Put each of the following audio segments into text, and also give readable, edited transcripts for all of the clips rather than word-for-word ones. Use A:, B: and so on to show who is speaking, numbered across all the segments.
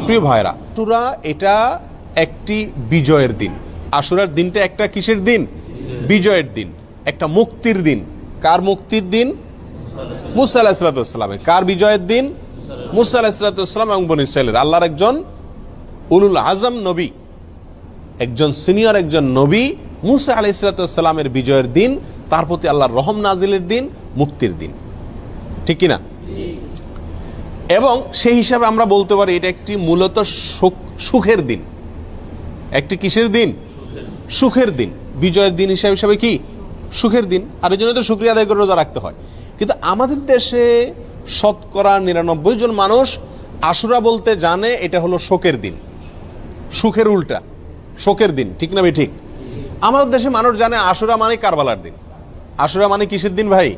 A: প্রিয় ভাইরা, আশুরা এটা একটি বিজয়ের দিন। আশুরার দিনটা একটা কিসের দিন? বিজয়ের দিন, একটা মুক্তির দিন। কার মুক্তির দিন? মুসা আলাইহিস সালামের। কার বিজয়ের দিন? মুসা আলাইহিস সালাম এবং বনী ইসরাইলের। আল্লাহর একজন উলুল আজম নবী, একজন সিনিয়র একজন নবী মুসা আলাইহিস সালামের বিজয়ের দিন, তার প্রতি আল্লাহর রহম নাজিলের দিন, মুক্তির দিন, ঠিক কিনা? এবং সেই হিসাবে আমরা বলতে পারি এটা একটি মূলত সুখের দিন। একটি কিসের দিন? সুখের দিন। বিজয়ের দিন হিসাবে কি? সুখের দিন। আর এই জন্য তো শুকরিয়া আদায় করে রোজা রাখতে হয়। কিন্তু আমাদের দেশে শতকরা ৯৯ জন মানুষ আশুরা বলতে জানে এটা হলো শোকের দিন, সুখের উল্টা শোকের দিন, ঠিক না ভাই? ঠিক। আমাদের দেশে মানুষ জানে আশুরা মানে কারবালার দিন। আশুরা মানে কিসের দিন ভাই?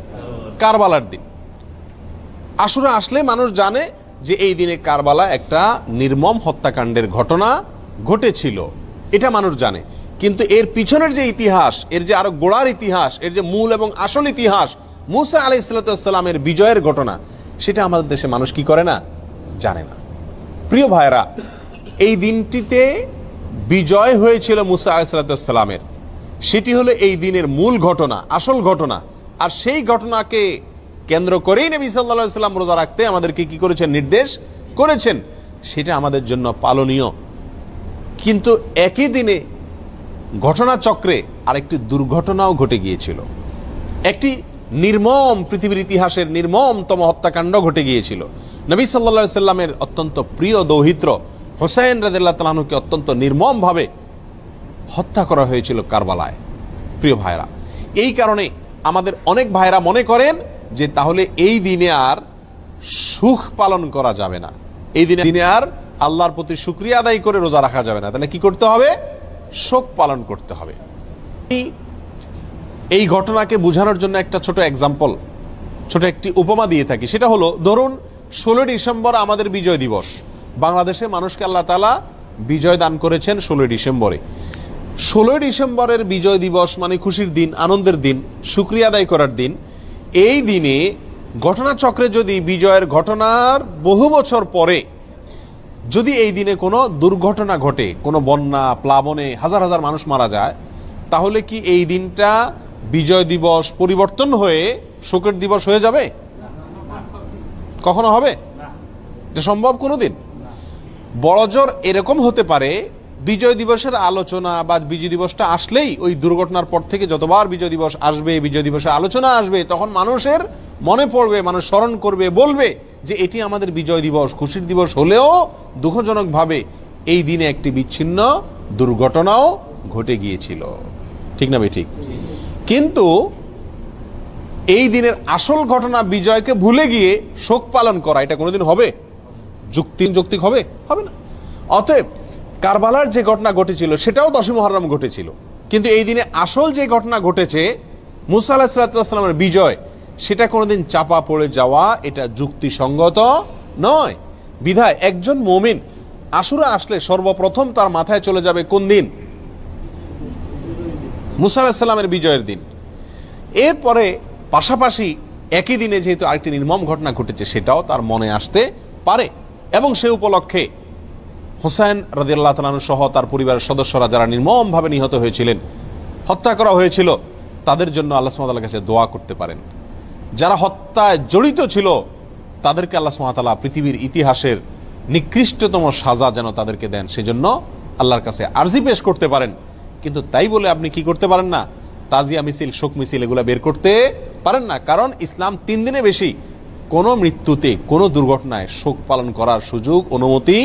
A: কারবালার দিন। আশুরা আসলে মানুষ জানে যে এই দিনে কারবালা একটা নির্মম হত্যাকাণ্ডের ঘটনা ঘটেছিল, এটা মানুষ জানে। কিন্তু এর পিছনের যে ইতিহাস, এর যে আরো গোড়ার ইতিহাস, এর যে মূল এবং আসল ইতিহাস, মুসা আলাইহিস সালামের বিজয়ের ঘটনা, সেটা আমাদের দেশে মানুষ কি করে না? জানে না। প্রিয় ভাইরা, এই দিনটিতে বিজয় হয়েছিল মুসা আলাইহিস সালামের, সেটি হলো এই দিনের মূল ঘটনা, আসল ঘটনা। আর সেই ঘটনাকে কেন্দ্র করেই নবী সাল্লাল্লাহু আলাইহি ওয়াসাল্লাম রোজা রাখতে আমাদেরকে কি করেছেন? নির্দেশ করেছেন। সেটা আমাদের জন্য পালনীয়। কিন্তু একই দিনে ঘটনাচক্রে আরেকটি দুর্ঘটনাও ঘটে গিয়েছিল। একটি নির্মম, পৃথিবীর ইতিহাসের নির্মমতম হত্যাকাণ্ড ঘটে গিয়েছিল। নবী সাল্লাল্লাহু আলাইহি ওয়াসাল্লামের অত্যন্ত প্রিয় দৌহিত্র হোসেন রাদিয়াল্লাহু তাআলা আনহুকে অত্যন্ত নির্মমভাবে হত্যা করা হয়েছিল কারবালায়। প্রিয় ভাইরা, এই কারণে আমাদের অনেক ভাইরা মনে করেন যে তাহলে এই দিনে আর সুখ পালন করা যাবে না, এই দিনে আর আল্লাহর প্রতি শুকরিয়া আদায় করে রোজা রাখা যাবে না। তাহলে কি করতে হবে? শোক পালন করতে হবে। এই ঘটনাকে বোঝানোর জন্য একটা ছোট এক্সাম্পল, ছোট একটি উপমা দিয়ে থাকি। সেটা হলো, ধরুন 16 ডিসেম্বর আমাদের বিজয় দিবস। বাংলাদেশে মানুষকে আল্লাহ তাআলা বিজয় দান করেছেন 16 ডিসেম্বরে। 16 ডিসেম্বরের বিজয় দিবস মানে খুশির দিন, আনন্দের দিন, শুকরিয়া আদায় করার দিন। এই দিনে ঘটনাচক্রে যদি বিজয়ের ঘটনার বহু বছর পরে যদি এই দিনে কোনো দুর্ঘটনা ঘটে, কোনো বন্যা, প্লাবনে হাজার হাজার মানুষ মারা যায়, তাহলে কি এই দিনটা বিজয় দিবস পরিবর্তন হয়ে শোকের দিবস হয়ে যাবে? কখনো হবে? এটা সম্ভব কোনোদিন? বড়জোর এরকম হতে পারে, বিজয় দিবসের আলোচনা বা বিজয় দিবসটা আসলেই ওই দুর্ঘটনার পর থেকে যতবার বিজয় দিবস আসবে, বিজয় দিবসে আলোচনা আসবে, তখন মানুষের মনে পড়বে, মানুষ স্মরণ করবে, বলবে যে এটি আমাদের বিজয় দিবস, খুশির দিবস হলেও দুঃখজনকভাবে এই দিনে একটি বিচ্ছিন্ন দুর্ঘটনাও ঘটে গিয়েছিল, ঠিক না ভাই? ঠিক। কিন্তু এই দিনের আসল ঘটনা বিজয়কে ভুলে গিয়ে শোক পালন করা, এটা কোনোদিন হবে? যৌক্তিক হবে? হবে না। অতএব কারবালার যে ঘটনা ঘটেছিল সেটাও 10ই মুহররম ঘটেছিল, কিন্তু এই দিনে আসল যে ঘটনা ঘটেছে মুসা আলাইহিস সালামের বিজয়, সেটা কোনোদিন চাপা পড়ে যাওয়া এটা যুক্তিসঙ্গত নয়। বিধায় একজন মুমিন আশুরা আসলে সর্বপ্রথম তার মাথায় চলে যাবে কোন দিন? মুসা আলাইহিস সালামের বিজয়ের দিন। এরপরে পাশাপাশি একই দিনে যেহেতু আরেকটি নির্মম ঘটনা ঘটেছে, সেটাও তার মনে আসতে পারে। এবং সে উপলক্ষে হোসেন রাদিয়াল্লাহু তাআলা আনহু সহ তার পরিবারের সদস্যরা যারা নির্মমভাবে নিহত হয়েছিলেন, হত্যা করা হয়েছিল, তাদের জন্য আল্লাহ সুবহানাহু ওয়া তাআলার কাছে দোয়া করতে পারেন। যারা হত্যায় জড়িত ছিল তাদেরকে আল্লাহ সুবহানাহু ওয়া তাআলা পৃথিবীর ইতিহাসের নিকৃষ্টতম সাজা যেন তাদেরকে দেন, সেজন্য আল্লাহর কাছে আরজি পেশ করতে পারেন। কিন্তু তাই বলে আপনি কি করতে পারেন না? তাজিয়া মিছিল, শোক মিছিল এগুলো বের করতে পারেন না। কারণ ইসলাম 3 দিনে বেশি কোনো মৃত্যুতে, কোনো দুর্ঘটনায় শোক পালন করার সুযোগ, অনুমতি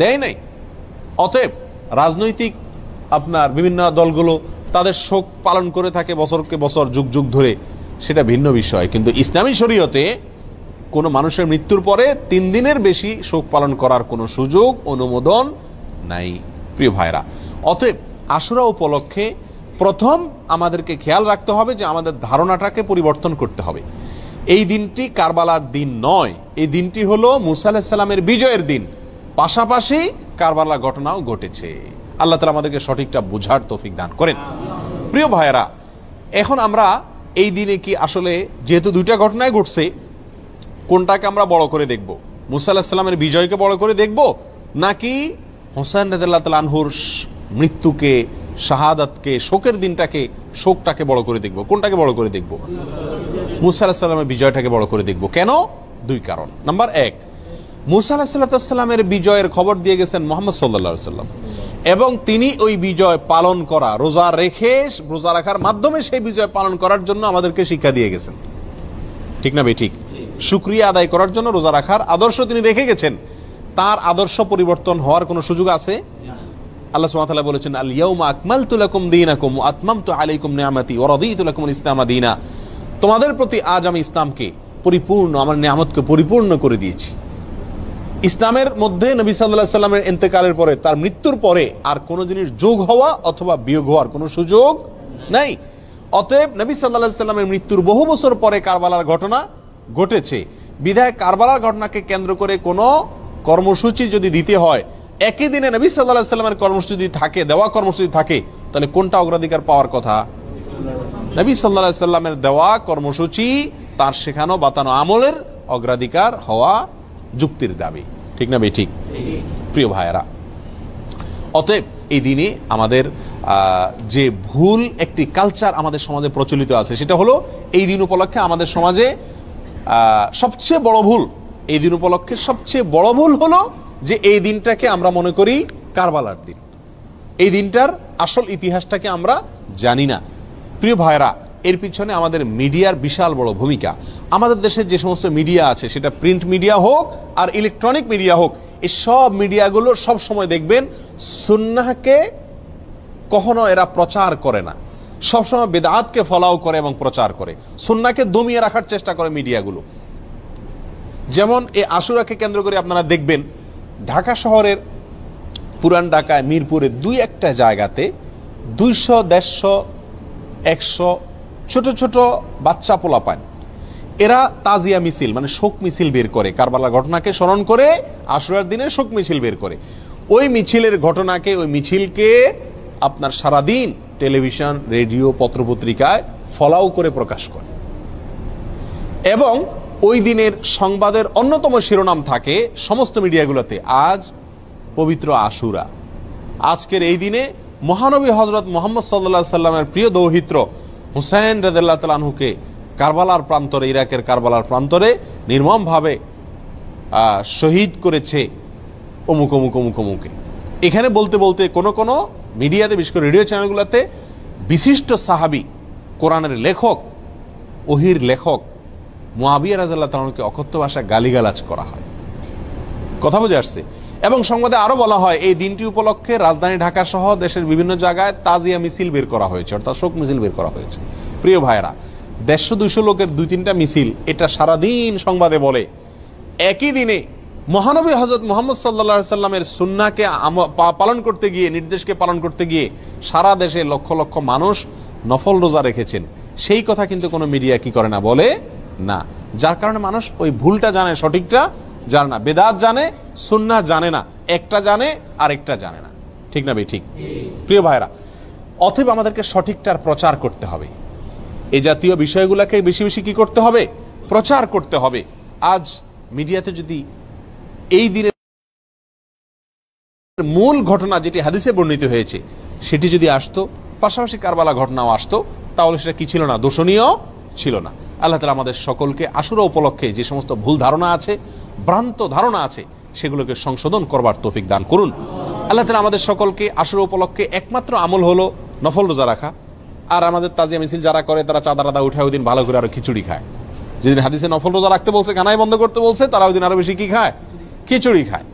A: দেয় নাই। অতএব রাজনৈতিক আপনার বিভিন্ন দলগুলো তাদের শোক পালন করে থাকে বছরকে বছর, যুগ যুগ ধরে, সেটা ভিন্ন বিষয়। কিন্তু ইসলামী শরীয়তে কোনো মানুষের মৃত্যুর পরে 3 দিনের বেশি শোক পালন করার কোনো সুযোগ, অনুমোদন নাই। প্রিয় ভাইরা, অতএব আশুরা উপলক্ষে প্রথম আমাদেরকে খেয়াল রাখতে হবে যে আমাদের ধারণাটাকে পরিবর্তন করতে হবে। এই দিনটি কারবালার দিন নয়, এই দিনটি হলো মুসা আলাইহিস সালামের বিজয়ের দিন। পাশাপাশি কারবালার ঘটনাও ঘটেছে। আল্লাহ তাআলা আমাদেরকে সঠিকটা বুঝার তৌফিক দান করেন। প্রিয় ভাইয়েরা, এখন আমরা এই দিনে কি আসলে যেহেতু 2টা ঘটনায় ঘটছে, কোনটাকে আমরা বড় করে দেখব? মুসা আলাইহিস সালামের বিজয়কে বড় করে দেখব, নাকি হোসেন রাদিয়াল্লাহু তাআলা আনহুর মৃত্যুকে, শাহাদাতকে, শোকের দিনটাকে, শোকটাকে বড় করে দেখব? কোনটাকে বড় করে দেখব? মুসা আলাইহিস সালামের বিজয়টাকে বড় করে দেখব। কেন? দুই কারণ। নাম্বার এক, মুসা আলাইহিস সালামের বিজয়ের খবর দিয়ে গেছেন মুহাম্মদ সাল্লাল্লাহু আলাইহি ওয়াসাল্লাম, এবং তিনি ওই বিজয় পালন করা, রোজা রাখার মাধ্যমে সেই বিজয় পালন করার জন্য আমাদেরকে শিক্ষা দিয়ে গেছেন। ঠিক না ভাই? ঠিক। শুকরিয়া আদায় করার জন্য রোজা রাখার আদর্শ তিনি রেখে গেছেন। তার আদর্শ পরিবর্তন হওয়ার কোনো সুযোগ আছে? আল্লাহ সুবহানাহু ওয়া তাআলা বলেছেন, আল ইয়াউমা আকমালতু লাকুম দীনাকুম ওয়া আতমামতু আলাইকুম নি'মাতি ওয়া রাদিতু লাকুমুল ইসলাম দীনা। তোমাদের প্রতি আজ আমি ইসলামকে পরিপূর্ণ, আমার নিয়ামতকে পরিপূর্ণ করে দিয়েছি। ইসলামের মধ্যে নবী সাল্লাল্লাহু আলাইহি সাল্লামের ইন্তেকালের পরে, তার মৃত্যুর পরে আর কোন জিনিস যোগ হওয়া অথবা বিয়োগ হওয়ার কোনো সুযোগ নাই। অতএব নবী সাল্লাল্লাহু আলাইহি সাল্লামের মৃত্যুর বহু বছর পরে কারবালার ঘটনা ঘটেছে, বিধায় কারবালার ঘটনাকে কেন্দ্র করে কোনো কর্মসূচি যদি দিতে হয়, একই দিনে নবী সাল্লাল্লাহু আলাইহি সাল্লামের কর্মসূচি থাকে, দেওয়া কর্মসূচি থাকে, তাহলে কোনটা অগ্রাধিকার পাওয়ার কথা? নবী সাল্লাল্লাহু আলাইহি সাল্লামের দেওয়া কর্মসূচি, তার শেখানো বাতানো আমলের অগ্রাধিকার হওয়া যুক্তির দাবি। ঠিক না ভাই? ঠিক। প্রিয় ভাইয়েরা, অতএব এই দিনে আমাদের যে ভুল একটি কালচার আমাদের সমাজে প্রচলিত আছে, সেটা হলো এই দিন উপলক্ষে আমাদের সমাজে সবচেয়ে বড় ভুল, এই দিন উপলক্ষে সবচেয়ে বড় ভুল হলো যে এই দিনটাকে আমরা মনে করি কারবালার দিন। এই দিনটার আসল ইতিহাসটাকে আমরা জানি না। প্রিয় ভাইরা, এর পিছনে আমাদের মিডিয়ার বিশাল বড় ভূমিকা। আমাদের দেশের যে সমস্ত মিডিয়া আছে, সেটা প্রিন্ট মিডিয়া হোক আর ইলেকট্রনিক মিডিয়া হোক, এই সব মিডিয়াগুলো সব সময় দেখবেন সুন্নাহকে কখনো এরা প্রচার করে না, সবসময় বেদাতকে ফলাও করে এবং প্রচার করে, সুন্নাহকে দমিয়ে রাখার চেষ্টা করে মিডিয়াগুলো। যেমন এই আশুরাকে কেন্দ্র করে আপনারা দেখবেন ঢাকা শহরের পুরান ঢাকায় মিরপুরে দুই একটা জায়গাতে 200, 150, 100 ছোট ছোট বাচ্চা পোলাপান, এরা তাজিয়া মিছিল মানে শোক মিছিল বের করে, কারবালার ঘটনাকে স্মরণ করে আশুরার দিনে শোক মিছিল বের করে। ওই মিছিলের ঘটনাকে, ওই মিছিলকে আপনার সারাদিন টেলিভিশন, রেডিও, পত্রপত্রিকায় ফলাও করে প্রকাশ করে, এবং ওই দিনের সংবাদের অন্যতম শিরোনাম থাকে সমস্ত মিডিয়াগুলোতে, আজ পবিত্র আশুরা। আজকের এই দিনে মহানবী হযরত মুহাম্মদ সাল্লাল্লাহু আলাইহি সাল্লামের প্রিয় দৌহিত্র হুসাইন রাদিয়াল্লাহু তাআলা আনহুকে কারবালার প্রান্তরে, ইরাকের কারবালার প্রান্তরে নির্মমভাবে শহীদ করেছে অমুক অমুক অমুক অমুকে। এখানে বলতে বলতে কোন কোন মিডিয়াতে, বিশেষ করে রেডিও চ্যানেলগুলোতে বিশিষ্ট সাহাবী, কোরআনের লেখক, ওহির লেখক মুআবিয়া রাদিয়াল্লাহু তাআলা আনহুকে অকথ্য ভাষায় গালিগালাজ করা হয়। কথা বুঝে আসছে? এবং সংবাদে আরো বলা হয় এই দিনটি উপলক্ষে রাজধানী ঢাকা সহ দেশের বিভিন্ন জায়গায় তাজিয়া মিছিল বের করা হয়েছে, অর্থাৎ শোক মিছিল বের করা হয়েছে। প্রিয় ভাইরা, 150-200 লোকের 2-3টা মিছিল, এটা সারাদিন সংবাদে বলে। একই দিনে মহানবী হযরত মুহাম্মদ সাল্লাল্লাহু আলাইহি সাল্লামের সুন্নাহকে পালন করতে গিয়ে, নির্দেশকে পালন করতে গিয়ে সারা দেশে লক্ষ লক্ষ মানুষ নফল রোজা রেখেছেন, সেই কথা কিন্তু কোনো মিডিয়া কি করে না, বলে না। যার কারণে মানুষ ওই ভুলটা জানে, সঠিকটা জানে না, বেদাত জানে, সুন্নাহ জানে না, একটা জানে আরেকটা জানে না। ঠিক না ভাই? ঠিক। প্রিয় ভাইরা, অতএব আমাদেরকে সঠিকটার প্রচার করতে হবে। এই জাতীয় বিষয়গুলোকে বেশি বেশি কি করতে হবে? প্রচার করতে হবে। আজ মিডিয়াতে যদি এই দিনের মূল ঘটনা যেটি হাদিসে বর্ণিত হয়েছে সেটি যদি আসতো, পাশাপাশি কারবালা ঘটনাও আসতো, তাহলে সেটা কি ছিল না? দোষণীয় ছিল না। আল্লাহ তাআলা আমাদের সকলকে আশুরা উপলক্ষে যে সমস্ত ভুল ধারণা আছে, ভ্রান্ত ধারণা আছে, সেগুলোকে সংশোধন করবার তৌফিক দান করুন। আল্লাহ তাআলা আমাদের সকলকে আশুরা উপলক্ষে একমাত্র আমল হলো নফল রোজা রাখা। আর আমাদের তাজিয়া মিছিল যারা করে, তারা চাঁদা টাদা উঠায় ওই দিন ভালো করে আরো খিচুড়ি খায়। যেদিন হাদিসে নফল রোজা রাখতে বলছে, কানাই বন্ধ করতে বলছে, তারা ওই দিন আরো বেশি কি খায়? খিচুড়ি খায়।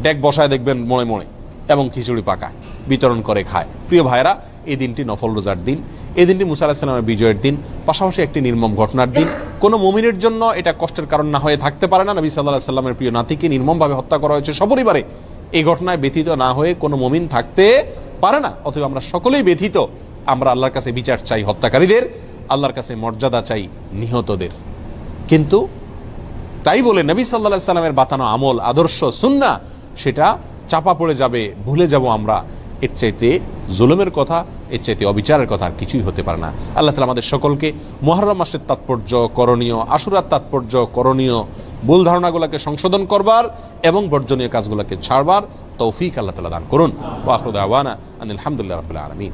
A: ডেক বসায় দেখবেন মনে মনে, এবং খিচুড়ি পাকায়, বিতরণ করে খায়। প্রিয় ভাইরা, এই দিনটি নফল রোজার দিন, এই দিনটি মুসা আলাইহিস সালামের বিজয়ের দিন, পাশাপাশি একটি নির্মম ঘটনার দিন। কোনো মুমিনের জন্য এটা কষ্টের কারণ না হয়ে থাকতে পারে না। নবী সাল্লাল্লাহু আলাইহি সাল্লামের প্রিয় নাতিকে নির্মমভাবে হত্যা করা হয়েছে সপরিবারে, এই ঘটনায় ব্যথিত না হয়ে কোনো মুমিন থাকতে পারে না। অতএব আমরা সকলেই ব্যথিত। আমরা আল্লাহর কাছে বিচার চাই হত্যাকারীদের, আল্লাহর কাছে মর্যাদা চাই নিহতদের। কিন্তু তাই বলে নবী সাল্লাল্লাহু আলাইহি সাল্লামের বাতানো আমল, আদর্শ, সুন্নাহ সেটা চাপা পড়ে যাবে, ভুলে যাব আমরা। এর চাইতে জুলুমের কথা, এর চাইতে অবিচারের কথা আর কিছুই হতে পারে না। আল্লাহ তাআলা আমাদের সকলকে মুহররম মাসের তাৎপর্য, করণীয়, আশুরার তাৎপর্য, করণীয় ভুল ধারণাগুলোকে সংশোধন করবার এবং বর্জনীয় কাজগুলোকে ছাড়বার তৌফিক আল্লাহ তাআলা দান করুন। ওয়া আখিরু দাওয়ানা আনিল হামদুলিল্লাহি রাব্বিল আলামিন।